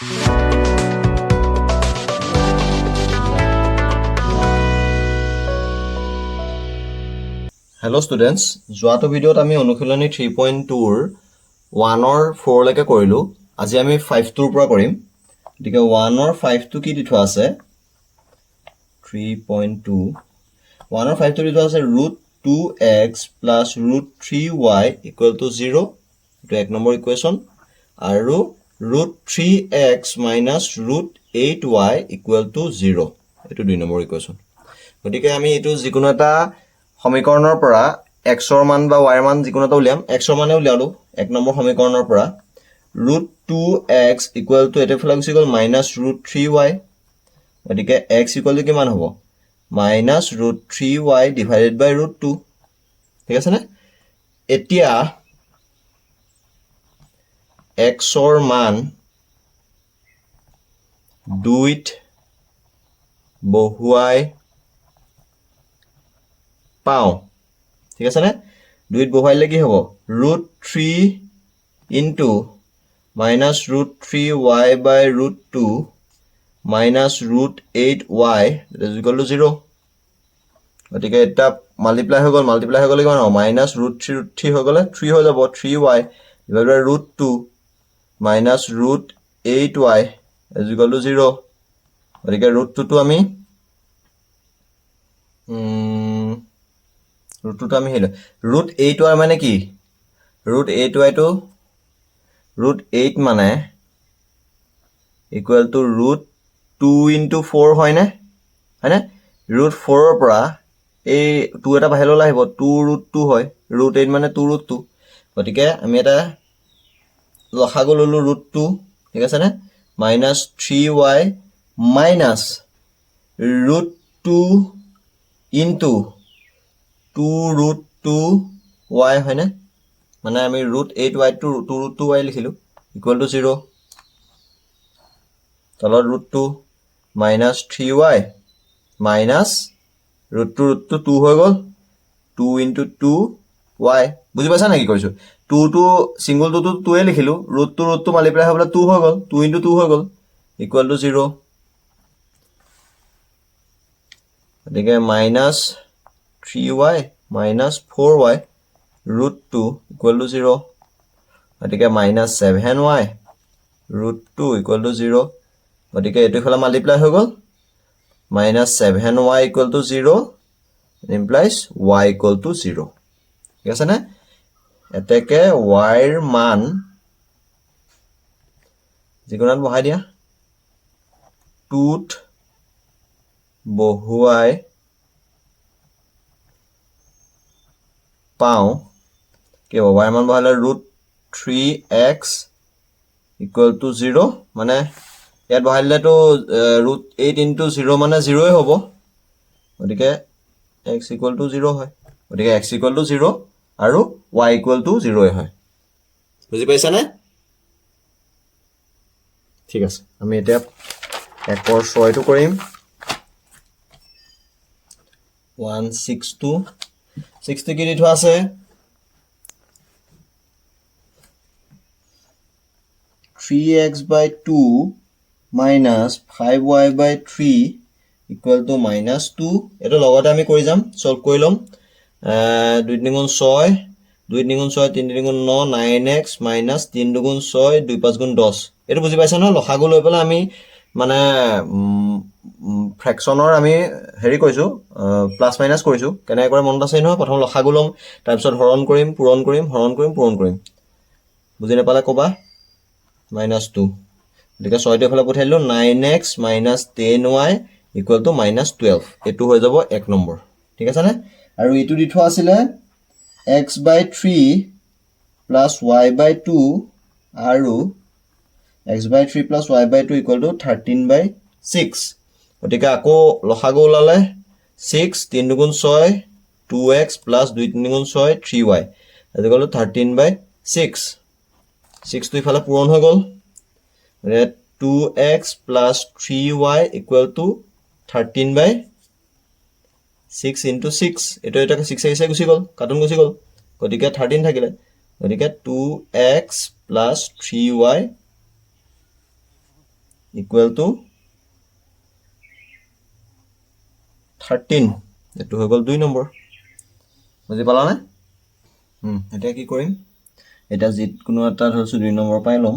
Hello students, যোৱাটো ভিডিঅ'ত আমি অনুশীলনী 3.2 ৰ 1 ৰ 4 লৈকে কৰিলো। আজি আমি 5 ৰ পৰা কৰিম। গতিকে 1 ৰ 5 টো কি দি থোৱা আছে? 3.2 1 ৰ 5 টো দি থোৱা আছে √2x + √3y = 0, এটো এক নম্বৰ ইকুৱেশ্যন, আৰু √3x - √8y = 0, এটো দুই নম্বৰ ইকুৱেশ্যন। গতিকে আমি এটো যিকোনো এটা সমীকৰণৰ পৰা x ৰ মান বা y ৰ মান যিকোনো এটা উলিয়াম। x ৰ মানে উলিয়ালো এক নম্বৰ সমীকৰণৰ পৰা √2x = এটো ফলা গুচি গ'ল -√3y। গতিকে x = কিমান হ'ব? -√3y / √2। ঠিক আছে নে? এতিয়া x ৰ মান 2ত বহুৱাই পাওঁ। ঠিক আছে নে? 2ত বহুৱাইলে কি হ'ব? √3 * -√3y / √2 -√8y = 0। গতিকে এটা মাল্টিপ্লাই হৈ গ'ল কিমান হ'ব? -√3 হৈ গ'লে 3 হৈ যাব, 3y / √2 -√8y = 0। গতিকে √2 টো আমি √8y মানে কি? √8y টো √8 মানে = √2 * 4 হয়নে? √4 ৰ পৰা এই 2 এটা বাহিৰলৈ আহিব, 2√2 হয়। √8 মানে 2√2। গতিকে আমি এটা লসাগু ললো √2, ঠিক আছে নে? -3y -√2 * 2√2y হয়নে? মানে আমি √8y টো 2√2y লিখিলো = 0। তলত √2 -3y -√2 2 হৈ গ'ল, 2 * 2y। বুজি পাইছা নে কি কৰিছো? 2 টো সিঙ্গল 2 টো 2 লিখিলো, √2 মাল্টিপ্লাই হৈ 2 হৈ গ'ল, 2 * 2 হৈ গ'ল = 0। গতিকে -3y -4y √2 = 0। গতিকে -7y √2 = 0। গতিকে এইটো ফালে মাল্টিপ্লাই হৈ গ'ল, -7y = 0 implies y = 0। ঠিক আছে নে? এতেকে y ৰ মান যিকোনাত বহাই দিয়া, 2ত বহুৱাই পাওঁ। কি হ'ব? y ৰ মান বহালে √3x = 0, মানে ইয়াত বহাই দিলেতো √8 * 0 মানে 0 হ'ব। গতিকে x = 0 হয়। গতিকে x = 0 আৰু y = 0 হয়। বুজি পাইছা নে? ঠিক আছে, আমি এতিয়া 1 ৰ 6 টো কৰিম। 162 60 কি দি থোৱা আছে? 3x/2 -5y/3 = -2। এটা লগতে আমি কৰি যাম, সলভ কৰি লম। 2 × 6 6, 2 × 6 3 × 9 9x - 3 × 6 2 5 × 10। এইটো বুজি পাইছা ন? লসাগু লৈ পেলাই আমি মানে ফ্ৰেকশনৰ আমি হেৰি কৰিছো, প্লাস মাইনাস কৰিছো। কেনেকৈ কৰে মনত আছে নহয়? প্ৰথম লসাগু লম, তাৰ পিছত হৰণ কৰিম, পূৰণ কৰিম, হৰণ কৰিম, পূৰণ কৰিম। বুজি নাপালে ক'বা, -2। গতিকে 6 টো এফালে পঠাই দিলো, 9x - 10y = -12। এইটো হৈ যাব 1 নম্বৰ। ঠিক আছে নে? আৰু এইটো দি থোৱা আছিলে x/3 + y/2 আৰু x/3 + y/2 = 13/6। গতিকে আকৌ লসাগু ওলালে 6 3 × 6 2x + 2 3 × 6 3y = 13/6। 6 টো ইফালে পূৰণ হৈ গ'ল, 2x + 3y = 13/6 × 6। এইটো এটা 6 6 গুচি গ'ল, কাৰ্টুন গুচি গ'ল। গতিকে 13 থাকিলে। গতিকে 2x + 3y ইকুৱেল টু 13 এইটো হৈ গ'ল 2 নম্বৰ বুজি পালানে এতিয়া কি কৰিম এটা যিকোনো এটা ধৰছো 2 নম্বৰ পাই লম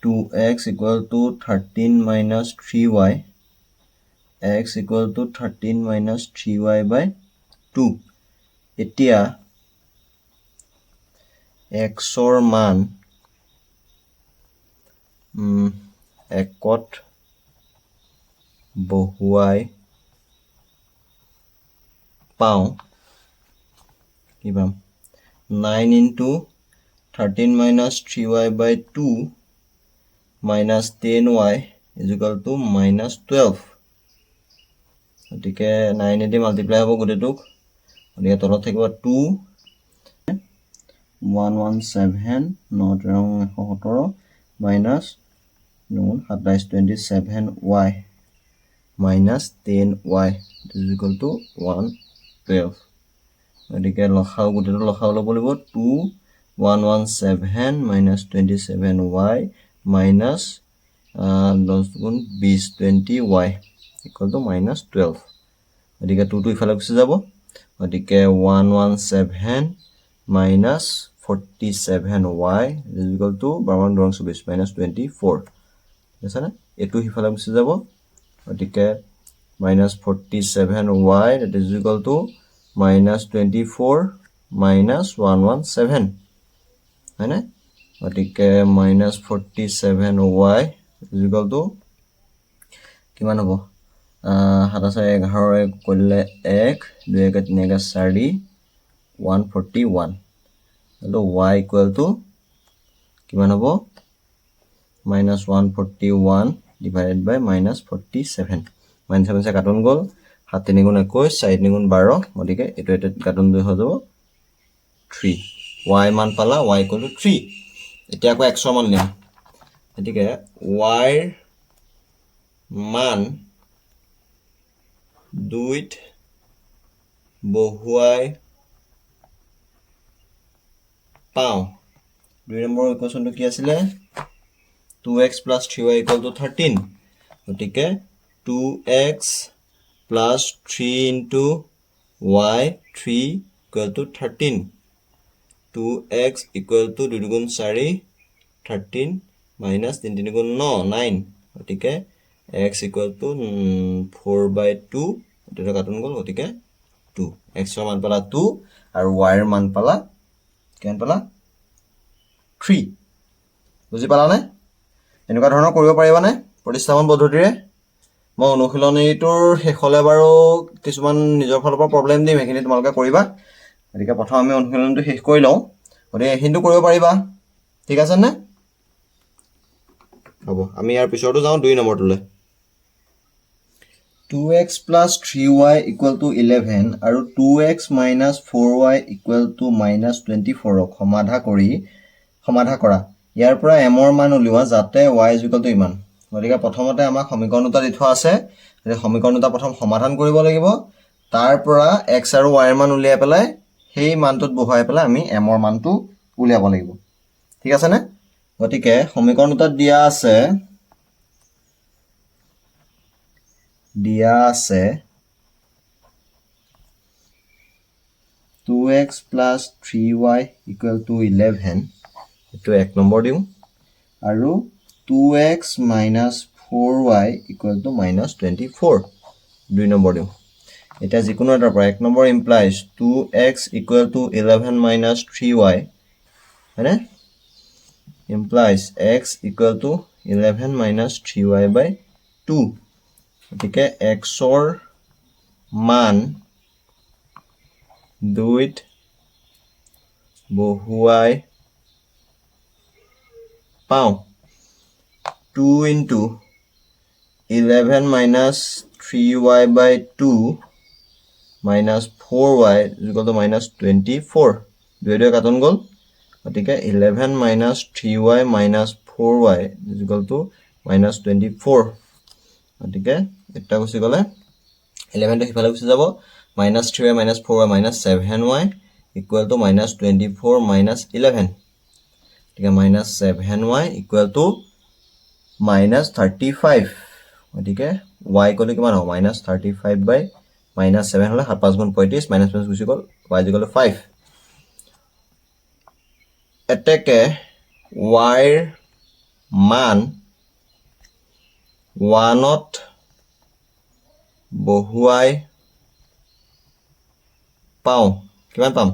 2x equal to 13 minus 3y x equal to 13 minus 3y by 2 এতিয়া x or মান একত বহুৱাই পাওঁ কি পাম 9 into 13 minus 3y by 2 minus 10y is equal to minus 12 গতিকে 9 এদি মাল্টিপ্লাই হ'ব গোটেইটোক গতিকে তলত থাকিব 2 117 917 minus 27y minus 10y is equal to 112 গতিকে লখাও গোটেইটো লখাও ল'ব লাগিব 2 117 minus 27y minus 10 গুণ 20 20y equal to minus 12 গতিকে 2 টো ইফালে গুচি যাব গতিকে 117 minus 47y is equal to 22 minus 24 আছে না এটো ইফালে গুচি যাব গতিকে minus 47y that is equal to minus 24 minus 117 है ना গতিকে minus 47y is equal to কিমান হ'ব 711 কৰিলে 1 2 1 3 1 4 141 আৰু y equal to কিমান হ'ব minus 141 divided by minus 47 minus 7 say carton গল 7 3 গুণ 21 4 3 গুণ 12 গতিকে এটো এটা কাটন 2 হৈ যাব 3 y মান পালা y equal to 3 এতিয়া আকৌ x ৰ মান লিম গতিকে y ৰ মান 2 বহুৱাই পাওঁ 2 নম্বৰ ইকুৱেশ্যনটো কি আছিল 2x plus 3y equal to 13 গতিকে 2x plus 3 into y 3 equal to 13 2x equal to 2 গুণ 4 13 minus 3 3 গুণ 9 গতিকে x equal to 4 by 2 এটা কাটন গল গতিকে 2 x ৰ মান পালা 2 আৰু y ৰ মান পালা কেন পালা 3 বুজি পালানে এনেকুৱা ধৰণৰ কৰিব পাৰিবানে প্ৰতিস্থাপন পদ্ধতিৰে মই অনুশীলনীটোৰ শেষলে বাৰু কিছুমান নিজৰ ফালৰ পৰা প্ৰবলেম দিম এখিনি তোমালোকে কৰিবা গতিকে প্ৰথম আমি অনুশীলনটো শেষ কৰি লওঁ গতিকে এখিনটো কৰিব পাৰিবা ঠিক আছে নে হ'ব আমি ইয়াৰ পিছৰটো যাওঁ 2 নম্বৰটোলে 2x plus 3y equal to 11 আৰু 2x minus 4y equal to minus 24 সমাধা কৰা ইয়াৰ পৰা m ৰ মান উলিওৱা যাতে y is equal to ইমান গতিকে প্ৰথমতে আমাক সমীকৰণ দুটা দি থোৱা আছে এই সমীকৰণ দুটা প্ৰথম সমাধান কৰিব লাগিব তাৰ পৰা x আৰু y ৰ মান উলিয়াই পেলাই সেই মানটোত বহাই পেলাই আমি m ৰ মানটো উলিয়াব লাগিব ঠিক আছে নে গতিকে সমীকৰণ দুটা দিয়া আছে 2x plus 3y equal to 11 এটো 1 নম্বৰ দিও আৰু 2x minus 4y equal to minus 24 2 number দিও এটা যিকোনো এটাৰ পৰা 1 number implies 2x equal to 11 minus 3y হয়নে implies x equal to 11 minus 3y by 2 গতিকে x ৰ মান 2 বহুৱাই পাওঁ 2 into 11 minus 3y by 2 minus 4y is equal to minus 24 দুই কাটন গল গতিকে 11 minus 3y minus 4y is equal to minus 24 গতিকে এটা গুছি গলে 11 টো হিফালে গুছি যাব minus 3y minus 4y minus 7y equal to minus 24 minus 11 ঠিক আছে minus 7y equal to minus 35 গতিকে y ক'লে কিমান হ'ব মাইনাছ 35 বাই মাইনাছ 7 হ'লে 7 5 গুণ 35 মাইনাছ মাইনাছ গুচি গ'ল y = 5 এতেকে y ৰ মান 1ত বহুৱাই পাওঁ কিমান পাম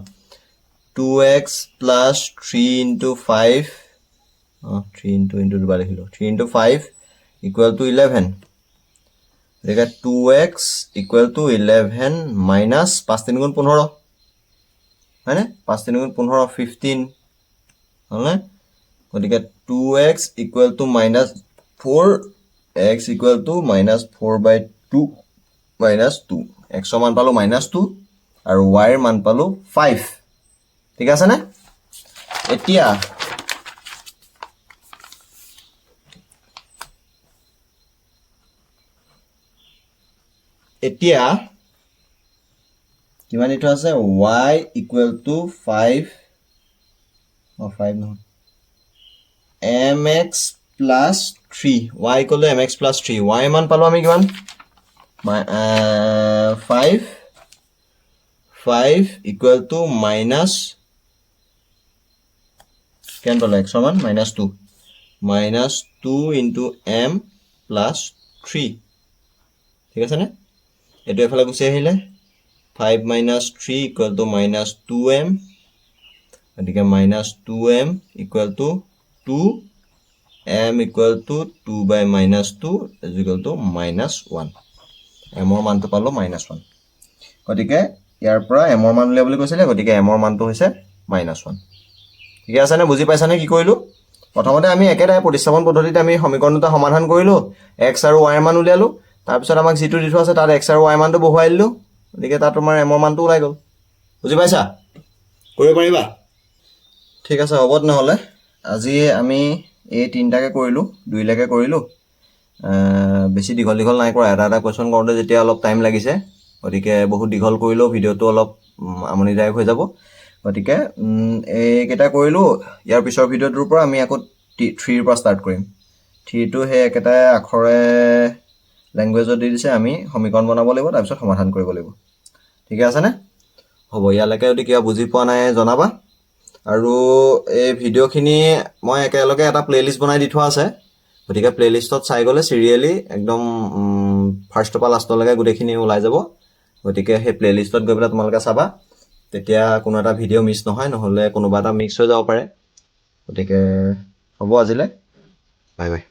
2x plus 3 into 5 3 into দুবাৰ লিখিলো 3 into 5 equal to 11 গতিকে 2x equal to 11 minus 5 3 গুণ 15 হয়নে 5 3 গুণ 15 15 হয়নে গতিকে 2x equal to minus 4 x equal to minus 4 by 2 minus 2 x ৰ মান পালো minus 2 আৰু y ৰ মান পালো 5 ঠিক আছে নে এতিয়া কিমান এইটো আছে y equal to 5 নহয় mx plus 3 y equal to mx plus 3 y মান পালো আমি কিমান 5 equal to minus কিমান পালো x ৰ মান minus 2 into m plus 3 ঠিক আছে নে এটো এফালে গুছি আহিলে 5 minus 3 equal to minus 2m গতিকে minus 2m equal to 2m equal to 2 by minus 2 is equal to minus 1 m ৰ মানটো পালো minus 1 গতিকে ইয়াৰ পৰা m ৰ মান উলিয়া বুলি কৈছিলে গতিকে m ৰ মানটো হৈছে minus 1 ঠিক আছে নে বুজি পাইছানে কি কৰিলো প্ৰথমতে আমি একেটাই প্ৰতিস্থাপন পদ্ধতিতে আমি সমীকৰণটা সমাধান কৰিলো x আৰু y ৰ মান উলিয়ালো তাৰ পিছত আমাক যেটো দিটো আছে তাত x আৰু y মানটো বহুৱাই দিলো গতিকে তাত তোমাৰ m ৰ মানটো ওলাই গল বুজি পাইছা কৰিব পাৰিবা ঠিক আছে হ'ব নহলে আজি আমি এই তিনটাকে কৰিলো দুইলৈকে কৰিলো বেছি দীঘল নাই কৰা এটা কোৱেশ্চন কৰোতে যেতিয়া অলপ টাইম লাগিছে গতিকে বহুত দীঘল কৰিলো ভিডিওটো অলপ আমনিদায়ক হৈ যাব গতিকে এই কেটা কৰিলো ইয়াৰ পিছৰ ভিডিওটোৰ পৰা আমি আকৌ 3 ৰ পৰা ষ্টাৰ্ট কৰিম 3 টো হে একেটা আখৰে ল্যাঙ্গুৱেজত দি দিছে আমি সমীকৰণ বনাব লাগিব তাৰ পিছত সমাধান কৰিব লাগিব ঠিক আছে নে হ'ব ইয়ালৈকে যদি কিবা বুজি পোৱা নাই জনাবা আৰু এই ভিডিওখিনি মই একেলগে এটা প্লেলিষ্ট বনাই দি থোৱা আছে গতিকে প্লেলিষ্টত চাই গলে সিৰিয়ালি একদম ফাৰ্ষ্ট পৰা লাষ্টলৈকে গোটেইখিনি ওলাই যাব গতিকে সেই প্লেলিষ্টত গৈ পেলাই তোমালোকে চাবা তেতিয়া কোনো এটা ভিডিও মিছ নহয় নহলে কোনোবা এটা মিক্স হৈ যাব পাৰে গতিকে হ'ব আজিলে বাই বাই